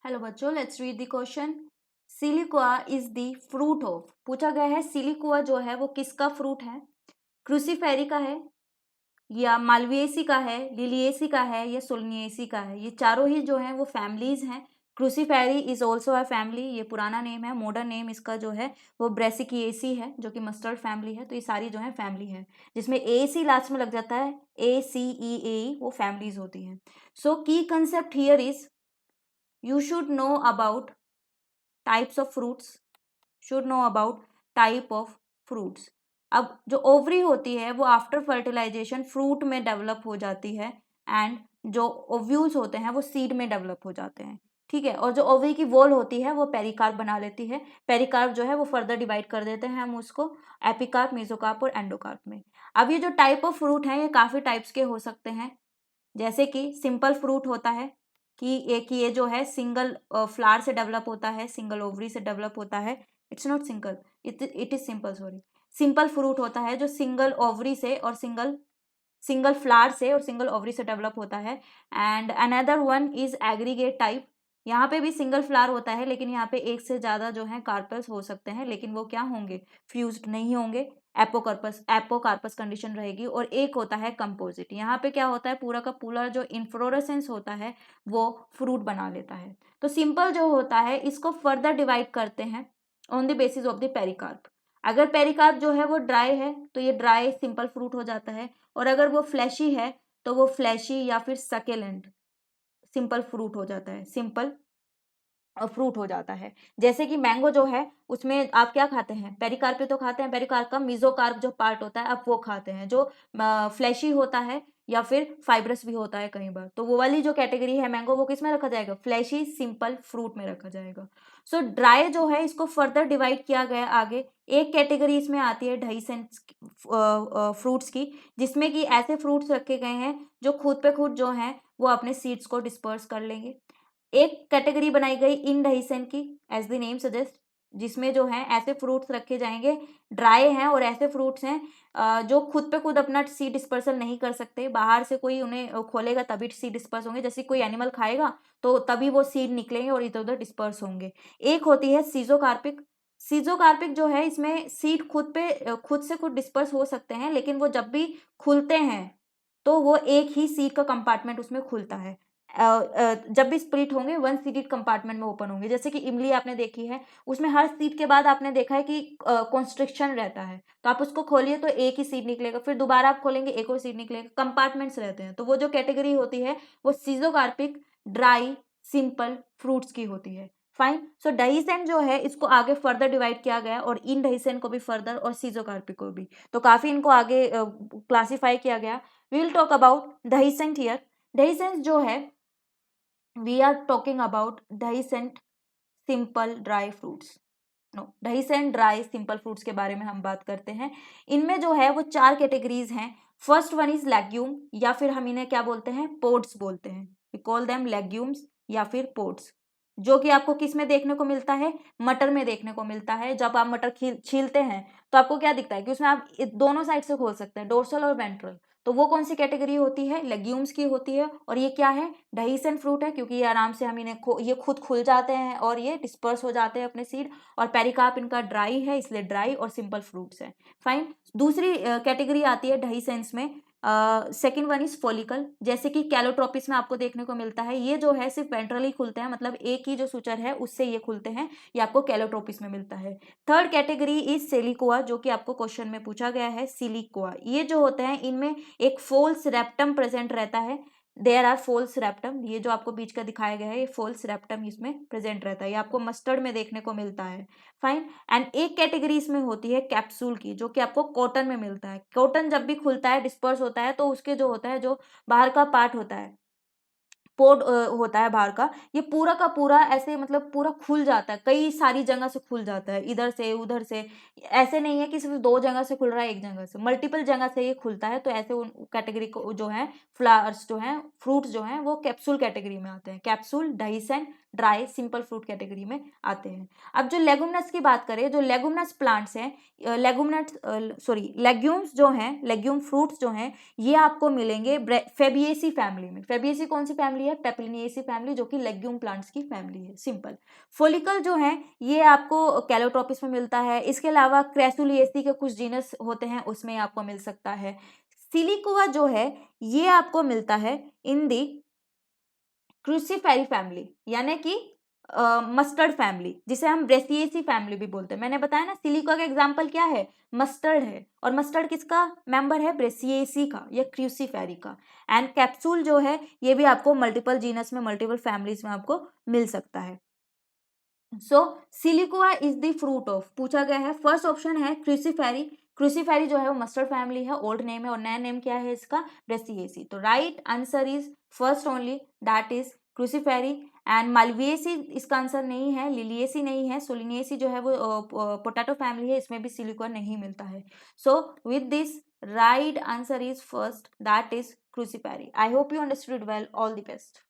Hello बच्चों, let's read the question. Siliqua is the fruit of, पूछा गया है सिलिकोआ जो है वो किसका फ्रूट है? क्रूसीफेरी का है, या मालविएसी का है, लिलिएसी का है, या सोलनिएसी का है। ये चारों ही जो हैं वो फैमिलीज हैं। क्रूसीफेरी इज ऑल्सो अ फैमिली, ये पुराना नेम है। मॉडर्न नेम इसका जो है वो ब्रेसिकिएसी है, जो कि मस्टर्ड फैमिली है। तो ये सारी जो है फैमिली है, जिसमें ए सी लास्ट में लग जाता है, ACEA, वो फैमिलीज होती हैं। सो की concept here is you should know about types of fruits, should know about type of fruits। अब जो ओवरी होती है वो आफ्टर फर्टिलाइजेशन फ्रूट में डेवलप हो जाती है, एंड जो ओव्यूल्स होते हैं वो सीड में डेवलप हो जाते हैं। ठीक है, और जो ओवरी की वॉल होती है वो पेरिकार्प बना लेती है। पेरिकार्प जो है वो फर्दर डिवाइड कर देते हैं हम उसको एपिकार्प, मेसोकार्प और एंडोकार्प में। अब ये जो टाइप ऑफ फ्रूट हैं ये काफ़ी टाइप्स के हो सकते हैं, जैसे कि सिंपल फ्रूट होता है कि ये जो है सिंगल फ्लावर से डेवलप होता है, सिंगल ओवरी से डेवलप होता है। It's not single, it is simple, sorry. Simple fruit होता है जो सिंगल ओवरी से और सिंगल फ्लावर से और सिंगल ओवरी से डेवलप होता है। And another one is aggregate type. यहाँ पे भी सिंगल फ्लावर होता है, लेकिन यहाँ पे एक से ज़्यादा जो है कार्पल्स हो सकते हैं, लेकिन वो क्या होंगे, फ्यूज्ड नहीं होंगे। एपोकार्पस कंडीशन रहेगी। और एक होता है कंपोजिट। यहाँ पे क्या होता है, पूरा का पूरा जो इन्फ्लोरेसेंस होता है वो फ्रूट बना लेता है। तो सिंपल जो होता है इसको फर्दर डिवाइड करते हैं on the basis of the pericarp. अगर पेरिकार्प जो है वो ड्राई है तो ये ड्राई सिंपल फ्रूट हो जाता है, और अगर वो फ्लैशी है तो वो फ्लैशी या फिर सकेलेंट सिंपल फ्रूट हो जाता है, सिंपल फ्रूट हो जाता है। जैसे कि मैंगो जो है उसमें आप क्या खाते हैं, पेरिकार्प तो खाते हैं, पेरिकार्प का मिजोकार्प जो पार्ट होता है आप वो खाते हैं, जो फ्लैशी होता है या फिर फाइब्रस भी होता है कई बार। तो वो वाली जो कैटेगरी है मैंगो, वो किस में रखा जाएगा, फ्लैशी सिंपल फ्रूट में रखा जाएगा। सो ड्राई जो है इसको फर्दर डिवाइड किया गया आगे। एक कैटेगरी इसमें आती है ढाई फ्रूट्स की, जिसमें कि ऐसे फ्रूट्स रखे गए हैं जो खुद पे खुद जो हैं वो अपने सीड्स को डिस्पर्स कर लेंगे। एक कैटेगरी बनाई गई इनडेhiscent की, एज द नेम सजेस्ट, जिसमें जो है ऐसे फ्रूट्स रखे जाएंगे, ड्राई हैं और ऐसे फ्रूट्स हैं जो खुद पे खुद अपना सीड डिस्पर्सल नहीं कर सकते, बाहर से कोई उन्हें खोलेगा तभी सीड डिस्पर्स होंगे, जैसे कोई एनिमल खाएगा तो तभी वो सीड निकलेंगे और इधर उधर डिस्पर्स होंगे। एक होती है सीजोकार्पिक। सीजोकार्पिक जो है इसमें सीड खुद से खुद डिस्पर्स हो सकते हैं, लेकिन वो जब भी खुलते हैं तो वो एक ही सीड का कंपार्टमेंट उसमें खुलता है। जब भी स्प्लिट होंगे वन सीटेड कंपार्टमेंट में ओपन होंगे। जैसे कि इमली आपने देखी है, उसमें हर सीट के बाद आपने देखा है कि कॉन्स्ट्रिक्शन रहता है, तो आप उसको खोलिए तो एक ही सीट निकलेगा, फिर दोबारा आप खोलेंगे एक और सीट निकलेगा, कंपार्टमेंट्स रहते हैं। तो वो जो कैटेगरी होती है वो सीजोकार्पिक ड्राई सिंपल फ्रूट्स की होती है। फाइन। सो डेhiscent जो है इसको आगे फर्दर डिवाइड किया गया, और इनडेhiscent को भी फर्दर और सीजोकार्पिक को भी, तो काफी इनको आगे क्लासिफाई किया गया। We will talk about dehiscent here. Dehiscent जो है, we are talking about dehiscent simple dry fruits, no, dehiscent dry simple fruits के बारे में हम बात करते हैं। इनमें जो है वो चार कैटेगरीज हैं। फर्स्ट वन इज लेग्यूम, या फिर हम इन्हें क्या बोलते हैं, पोड्स बोलते हैं। वी कॉल देम लेग्यूम्स या फिर पोड्स, जो कि आपको किस में देखने को मिलता है, मटर में देखने को मिलता है। जब आप मटर छीलते हैं तो आपको क्या दिखता है कि उसमें आप दोनों साइड से खोल सकते हैं, डोर्सल और वेंट्रल। तो वो कौन सी कैटेगरी होती है, लेग्यूम्स की होती है। और ये क्या है, डेhiscent फ्रूट है, क्योंकि ये आराम से हम इन्हें ये खुद खुल जाते हैं और ये डिस्पर्स हो जाते हैं अपने सीड। और पेरिकार्प इनका ड्राई है, इसलिए ड्राई और सिंपल फ्रूट्स है। फाइन। दूसरी कैटेगरी आती है डेhiscents में, सेकेंड वन इज फॉलिकल, जैसे कि कैलोट्रोपिस में आपको देखने को मिलता है। ये जो है सिर्फ वेंट्रली खुलते हैं, मतलब एक ही जो सुचर है उससे ये खुलते हैं, ये आपको कैलोट्रोपिस में मिलता है। थर्ड कैटेगरी इज सिलिकोआ, जो कि आपको क्वेश्चन में पूछा गया है, सिलिकोआ। ये जो होते हैं इनमें एक फोल्स रेप्टम प्रेजेंट रहता है। देयर आर फोल्स रेप्टम, ये जो आपको बीच का दिखाया गया है ये फोल्स रेप्टम इसमें प्रेजेंट रहता है, ये आपको मस्टर्ड में देखने को मिलता है। फाइन। एंड एक कैटेगरी इसमें होती है कैप्सूल की, जो कि आपको कॉटन में मिलता है। कॉटन जब भी खुलता है डिस्पर्स होता है तो उसके जो होता है, जो बाहर का पार्ट होता है, पोड होता है बाहर का, ये पूरा का पूरा ऐसे मतलब पूरा खुल जाता है, कई सारी जगह से खुल जाता है, इधर से उधर से। ऐसे नहीं है कि सिर्फ दो जगह से खुल रहा है, एक जगह से, मल्टीपल जगह से ये खुलता है। तो ऐसे उन कैटेगरी को जो है, फ्लावर्स जो हैं, फ्रूट्स जो हैं, वो कैप्सूल कैटेगरी में आते हैं। Capsule, dehiscent, dry simple fruit category में आते हैं। अब जो लेगुमिनस की बात करें, जो लेगुमिनस प्लांट्स हैं, लेग्यूम्स जो हैं, लेग्यूम फ्रूट्स जो हैं, ये आपको मिलेंगे फेबिएसी फैमिली में। फेबिएसी कौन सी फैमिली है? पेपिलिनिएसी फैमिली, जो कि लेग्यूम प्लांट्स की फैमिली है, सिंपल। फोलिकल जो है ये आपको कैलोट्रोपिस में मिलता है। इसके अलावा क्रेसुलिएसी के कुछ जीनस होते हैं, उसमें आपको मिल सकता है। सिलिकुआ जो है ये आपको मिलता है इन दी क्रूसीफेरी फैमिली, यानी कि मस्टर्ड फैमिली, जिसे हम ब्रेसिएसी फैमिली भी बोलते हैं। मैंने बताया ना सिलिका का एग्जांपल क्या है? मस्टर्ड है, और मस्टर्ड किसका मेंबर है? ब्रेसिएसी का या क्रूसीफेरी का। एंड कैप्सूल जो है ये भी आपको मल्टीपल जीनस में, मल्टीपल फैमिलीज में आपको मिल सकता है। So siliqua is the fruit of, पूछा गया है, फर्स्ट ऑप्शन है क्रूसीफेरी। क्रूसीफेरी जो है वो मस्टर्ड फैमिली है, ओल्ड नेम है, और नया नेम क्या है इसका? ब्रेसिएसी। तो right answer is first only, that is Cruciferae. And Malvaceae इसका आंसर नहीं है, लिलिएसी नहीं है, सोलिनिएसी जो है वो पोटैटो फैमिली है, इसमें भी सिलिकुआ नहीं मिलता है। So with this right answer is first, that is Cruciferae. I hope you understood well, all the best.